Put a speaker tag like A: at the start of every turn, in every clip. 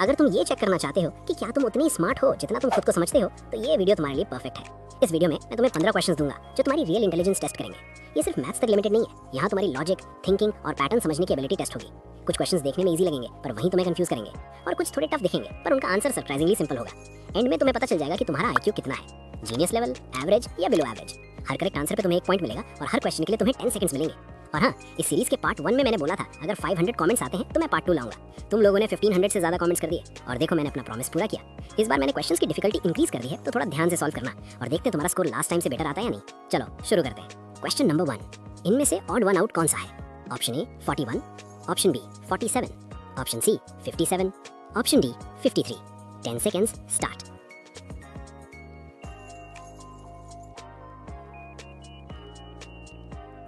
A: अगर तुम ये चेक करना चाहते हो कि क्या तुम उतनी स्मार्ट हो जितना तुम खुद को समझते हो, तो ये वीडियो तुम्हारे लिए परफेक्ट है। इस वीडियो में मैं तुम्हें 15 क्वेश्चंस दूंगा जो तुम्हारी रियल इंटेलिजेंस टेस्ट करेंगे। ये सिर्फ मैथ्स तक लिमिटेड नहीं है, यहाँ तुम्हारी लॉजिक, थिंकिंग और पैटर्न समझने की एबिलिटी टेस्ट होगी। कुछ क्वेश्चंस देखने में इजी लगेंगे पर वहीं तुम्हें कंफ्यूज करेंगे, और कुछ थोड़े टफ दिखेंगे पर उनका आंसर सरप्राइजिंगली सिंपल होगा। एंड में तुम्हें पता चल जाएगा कि तुम्हारा IQ कितना है, जीनियस लेवल, एवरेज या बिलो एवरेज। हर करेक्ट आंसर पे तुम्हें 1 पॉइंट मिलेगा और हर क्वेश्चन के लिए तुम्हें 10 सेकंड्स मिलेंगे। और हाँ, इस सीरीज के पार्ट 1 में मैंने बोला था अगर 500 कमेंट्स आते हैं तो मैं पार्ट 2 लाऊंगा। तुम लोगों ने 1500 से ज्यादा कमेंट्स कर दिए और देखो मैंने अपना प्रॉमिस पूरा किया। इस बार मैंने क्वेश्चंस की डिफिकल्टी इंक्रीज कर दी है, तो थोड़ा ध्यान से सॉल्व करना और देखते हैं तुम्हारा स्कोर लास्ट टाइम से बेटर आता है या नहीं। चलो शुरू करते हैं। क्वेश्चन नंबर 1, इनमें से ऑड वन आउट कौन सा है? Option A 41, option B 47, option C 57, option D 53। 10 seconds start.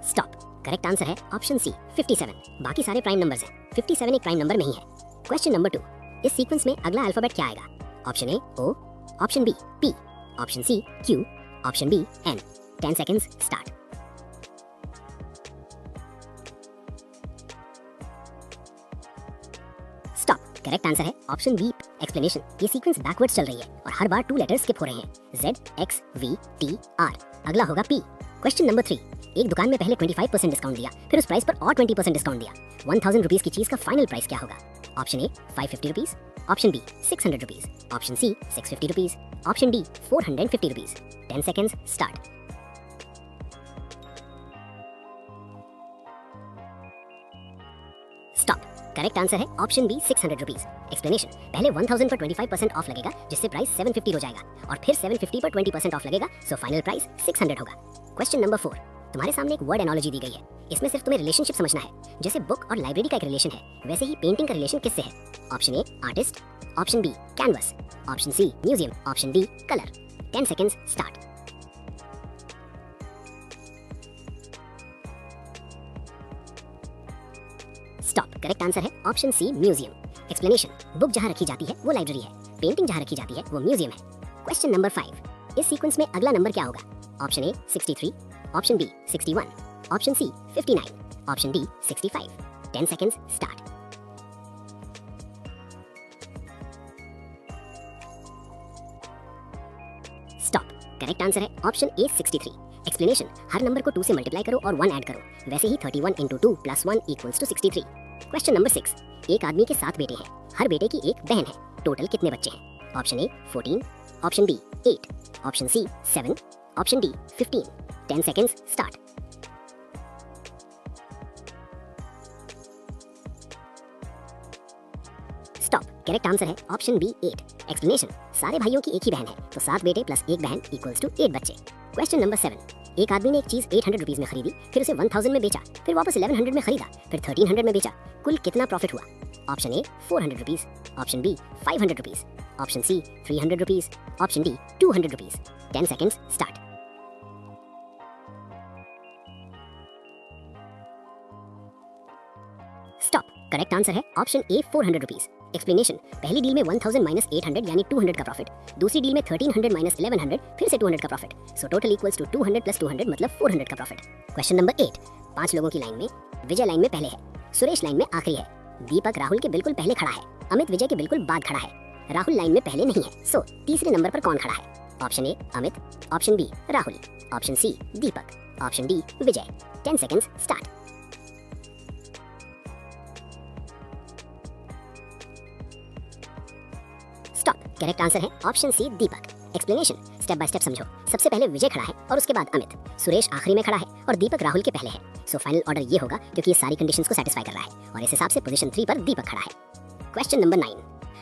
A: Stop. Correct answer है ऑप्शन सी 57। बाकी सारे प्राइम नंबर्स हैं, 57 एक प्राइम नंबर नहीं है। क्वेश्चन नंबर 2, इस सीक्वेंस में अगला अल्फाबेट क्या आएगा? Option A O, option B P, option C Q, option D N। 10 seconds start. Stop. Correct answer है ऑप्शन बी एक्सप्लेनेशन। ये सीक्वेंस बैकवर्ड्स चल रही है और हर बार 2 लेटर्स स्किप हो रहे हैं, Z, X, V, T, R। अगला होगा P। क्वेश्चन नंबर 3, एक दुकान में पहले 25% डिस्काउंट दिया, फिर उस प्राइस पर और 20% डिस्काउंट दिया। 1000 रुपीज की चीज का फाइनल प्राइस क्या होगा? Option A 550 rupees, option B 600 rupees, option C 650 rupees, option D 450 rupees. 10 seconds start. Stop. Correct answer है ऑप्शन बी 600 रुपीज। एक्सप्लेनेशन, पहले 1000 पर 25% ऑफ लगेगा जिससे प्राइस 750 हो जाएगा और फिर 750 पर 20% ऑफ लगेगा, सो फाइनल प्राइस 600 होगा। क्वेश्चन नंबर 4, तुम्हारे सामने एक वर्ड एनालॉजी दी गई है। इसमें सिर्फ तुम्हें रिलेशनशिप समझना है। जैसे बुक और लाइब्रेरी का एक रिलेशन है, वैसे ही पेंटिंग का रिलेशन किससे है? Option A artist, option B canvas, option C museum, option D colour. 10 seconds start. Stop. Correct answer है option C museum. Explanation, book जहां रखी जाती है वो लाइब्रेरी है, पेंटिंग जहां रखी जाती है वो म्यूजियम है। क्वेश्चन नंबर 5, इस सीक्वेंस में अगला नंबर क्या होगा? Option A 63, option B 61, option C 59, option D 65। 10 seconds start. Stop. Correct answer है ऑप्शन ए 63। एक्सप्लेनेशन, हर नंबर को 2 से मल्टीप्लाई करो और 1 ऐड करो, वैसे ही 31 × 2 + 1 = 63। क्वेश्चन नंबर 6, एक आदमी के 7 बेटे हैं, हर बेटे की एक बहन है, टोटल कितने बच्चे हैं? Option A 14, option B 8, option C 7, option D 15। 10 seconds start. Stop. Correct answer है ऑप्शन बी 8। एक्सप्लेनेशन, सारे भाइयों की एक ही बहन है, तो 7 बेटे + 1 बहन = 8 बच्चे। क्वेश्चन नंबर 7, एक आदमी ने एक चीज 800 रुपीज में खरीदी, फिर उसे 1000 में बेचा, फिर वापस 1100 में खरीदा, फिर 1300 में बेचा, कुल कितना प्रॉफिट हुआ? Option A 400 rupees, option B 500 rupees, option C 300 rupees, option D 200 rupees. 10 seconds start. Stop. Correct answer है ऑप्शन ए 400 रुपीज। एक्सप्लेनेशन, पहली डील में 1000 - 800 यानी 200 का प्रॉफिट, दूसरी डील में 1300 - 1100 फिर से 200 का profit, so total equals to 200 + 200 मतलब 400 का प्रॉफिट। क्वेश्चन नंबर 8, 5 लोगों की लाइन में विजय लाइन में पहले है, सुरेश लाइन में आखिरी है, दीपक राहुल के बिल्कुल पहले खड़ा है, अमित विजय के बिल्कुल बाद खड़ा है, राहुल लाइन में पहले नहीं है, सो तीसरे नंबर पर कौन खड़ा है? Option A Amit, option B Rahul, option C Deepak, option D Vijay. 10 seconds start. Stop. Correct answer है option C Deepak. Explanation, step by step समझो। सबसे पहले विजय खड़ा है और उसके बाद अमित, सुरेश आखिरी में खड़ा है और दीपक राहुल के पहले है, सो फाइनल ऑर्डर ये होगा क्योंकि ये सारी कंडीशंस को सेटिस्फाई कर रहा है और इस हिसाब से पोजीशन 3 पर दीपक खड़ा है। क्वेश्चन नंबर 9,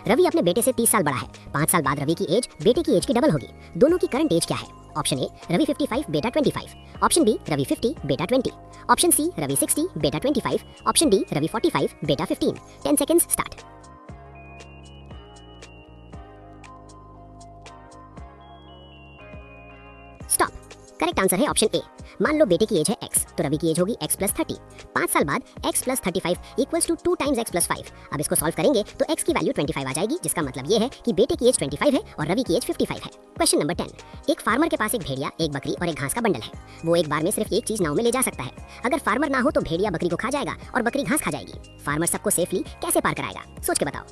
A: रवि अपने बेटे से 30 साल बड़ा है, 5 साल बाद रवि की एज बेटे की एज की डबल होगी, दोनों की करंट एज क्या है? ऑप्शन ए रवि 55 बेटा 25, ऑप्शन बी रवि 50 बेटा 20, ऑप्शन सी रवि 60 बेटा 25, ऑप्शन डी रवि 45 बेटा 15। 10 seconds start. Stop. Correct answer है ऑप्शन ए। मान लो बेटे की एज है x, तो रवि की एज होगी x + 30। 5 साल बाद x + 35 = 2 × x + 5। अब इसको सॉल्व करेंगे तो x की वैल्यू 25 आ जाएगी, जिसका मतलब ये है कि बेटे की एज 25 है और रवि की एज 55 है। क्वेश्चन नंबर 10, एक फार्मर के पास एक भेड़िया, एक बकरी और एक घास का बंडल है। वो एक बार में सिर्फ एक चीज नाव में ले जा सकता है। अगर फार्मर ना हो तो भेड़िया बकरी को खा जाएगा और बकरी घास खा जाएगी। फार्मर सबको सेफली कैसे पार कराएगा? सोच के बताओ।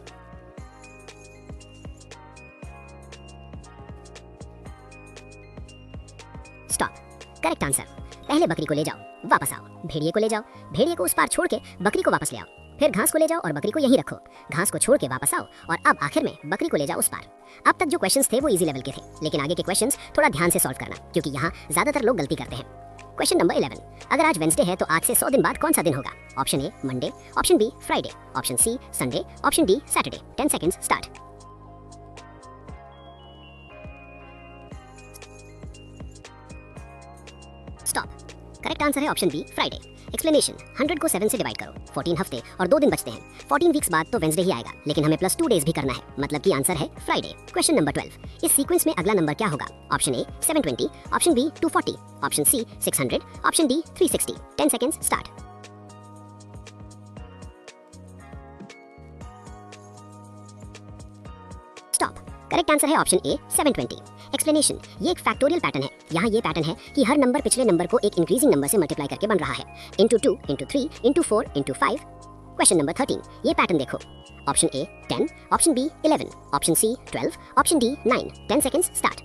A: Correct answer. पहले बकरी को ले जाओ, वापस आओ, भेड़िए को ले जाओ, भेड़िए को उस पार छोड़ के बकरी को वापस ले आओ, फिर घास को ले जाओ और बकरी को यहीं रखो, घास को छोड़ के वापस आओ और अब आखिर में बकरी को ले जाओ उस पार। अब तक जो क्वेश्चंस थे वो इजी लेवल के थे, लेकिन आगे के क्वेश्चंस थोड़ा ध्यान से सॉल्व करना, क्योंकि यहाँ ज्यादातर लोग गलती करते हैं। क्वेश्चन नंबर 11, अगर आज वेंसडे है तो आज से 100 दिन बाद कौन सा दिन होगा? Option A Monday, option B Friday, option C Sunday, option D Saturday. 10 seconds start. Stop. Correct answer है ऑप्शन बी फ्राइडे। एक्सप्लेनेशन, 100 को 7 से डिवाइड करो, 14 हफ्ते और 2 दिन बचते हैं, 14 वीक्स बाद तो वेंसडे ही आएगा, लेकिन हमें प्लस 2 डेज भी करना है, मतलब कि आंसर है फ्राइडे। क्वेश्चन नंबर 12, इस सीक्वेंस में अगला नंबर क्या होगा? Option A 720, option B 240, option C 600, option D 360। 10 seconds start. Stop. Correct answer है ऑप्शन ए 720। एक्सप्लेनेशन, ये एक फैक्टोरियल पैटर्न है। यहाँ ये पैटर्न है कि हर नंबर पिछले नंबर को एक इंक्रीजिंग नंबर से मल्टीप्लाई करके बन रहा है, into 2, into 3, into 4, into 5। Question number 13, ये पैटर्न देखो। Option A 10, option B 11, option C 12, option D 9। 10 seconds start.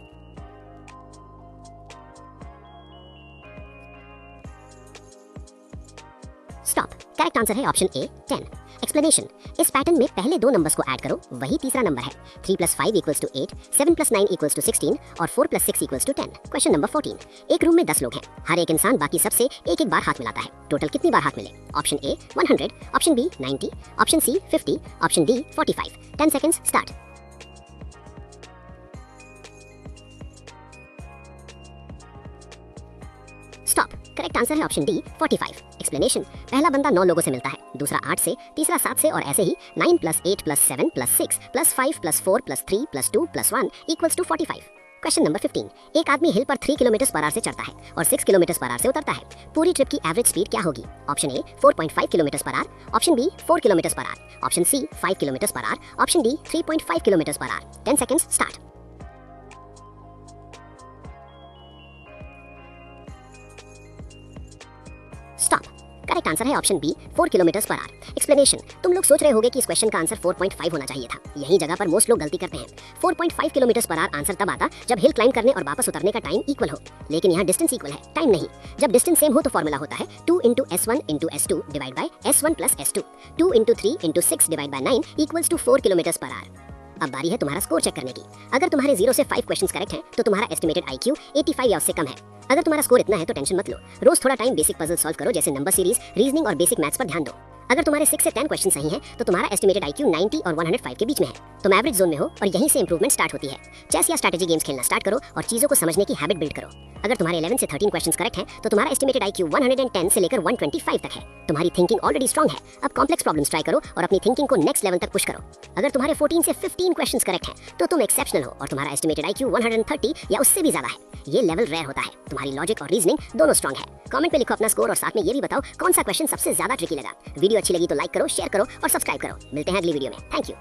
A: Stop. Correct answer है ऑप्शन ए 10। एक्सप्लेनेशन, इस पैटर्न में पहले 2 नंबर्स को ऐड करो, वही तीसरा नंबर है। 3 + 5 = 8, 7 + 9 = 16 और 4 + 6 = 10। क्वेश्चन नंबर 14, एक रूम में 10 लोग हैं, हर एक इंसान बाकी सबसे एक एक बार हाथ मिलाता है, टोटल कितनी बार हाथ मिले? Option A 100, option B 90, option C 50, option D 45। 10 seconds start. Stop. Correct answer है ऑप्शन डी 45। एक्सप्लेनेशन, पहला बंदा 9 लोगों से मिलता है, दूसरा 8 से, तीसरा 7 से और ऐसे ही 9 + 8 + 7 + 6 + 5 + 4 + 3 + 2 + 1 = 45। क्वेश्चन नंबर 15, एक आदमी हिल पर 3 किलोमीटर/आवर से चढ़ता है और 6 किलोमीटर/आवर से उतरता है, पूरी ट्रिप की एवरेज स्पीड क्या होगी? Option A 4.5 kilometre per hour, option B 4 kilometre per hour, option C 5 kilometre per hour, option D 3.5 kilometre per hour. 10 seconds start. Stop. Correct answer है ऑप्शन बी 4 किलोमीटर/आवर। एक्सप्लेनेशन, तुम लोग सोच रहे होगे कि इस क्वेश्चन का आंसर 4.5 होना चाहिए था, यही जगह पर मोस्ट लोग गलती करते हैं। 4.5 किलोमीटर/आवर आंसर तब आता जब हिल क्लाइंब करने और वापस उतरने का टाइम इक्वल हो, लेकिन यहाँ डिस्टेंस इक्वल है, टाइम नहीं। जब डिस्टेंस सेम हो तो फॉर्मूला होता है 2 × S1 × S2 divide by S1 + S2, 2 × 3 × 6 divide by 9 = 4 किलोमीटर/आवर। अब बारी है तुम्हारा स्कोर चेक करने की। अगर तुम्हारे 0 से 5 क्वेश्चंस करेक्ट हैं तो तुम्हारा एस्टिमेटेड IQ 85 या उससे कम है। अगर तुम्हारा स्कोर इतना है तो टेंशन मत लो, रोज थोड़ा टाइम बेसिक पजल सॉल्व करो, जैसे नंबर सीरीज, रीजनिंग और बेसिक मैथ्स पर ध्यान दो। अगर तुम्हारे 6 से 10 क्वेश्चन सही हैं तो तुम्हारा एस्टिमेटेड IQ 90 और 105 के बीच में है, तुम एवरेज जोन में हो और यहीं से इंप्रूवमेंट स्टार्ट होती है। चेस या स्ट्रैटेजी गेम्स खेलना स्टार्ट करो और चीजों को समझने की हैबिट बिल्ड करो। अगर तुम्हारे 11 से 13 क्वेश्चंस करेक्ट हैं तो तुम्हारा एस्टिमेटेड IQ 110 से लेकर 125 तक है। तुम्हारी थिंकिंग ऑलरेडी स्ट्रांग है, अब कॉम्प्लेक्स प्रॉब्लम्स ट्राई करो और अपनी थिंकिंग को नेक्स्ट लेवल तक पुश करो। अगर तुम्हारे 14 से 15 क्वेश्चंस करेक्ट हैं तो तुम एक्सेप्शनल हो और तुम्हारा एस्टिमेटेड IQ 130 या उससे भी ज्यादा है। ये लेवल रेयर होता है, तुम्हारी लॉजिक और रीजनिंग दोनों स्ट्रांग है। कमेंट में लिखो अपना स्कोर और साथ में ये भी बताओ कौन सा क्वेश्चन सबसे ज्यादा ट्रिकी लगा। वीडियो अच्छी लगी तो लाइक करो, शेयर करो और सब्सक्राइब करो। मिलते हैं अगली वीडियो में। Thank you.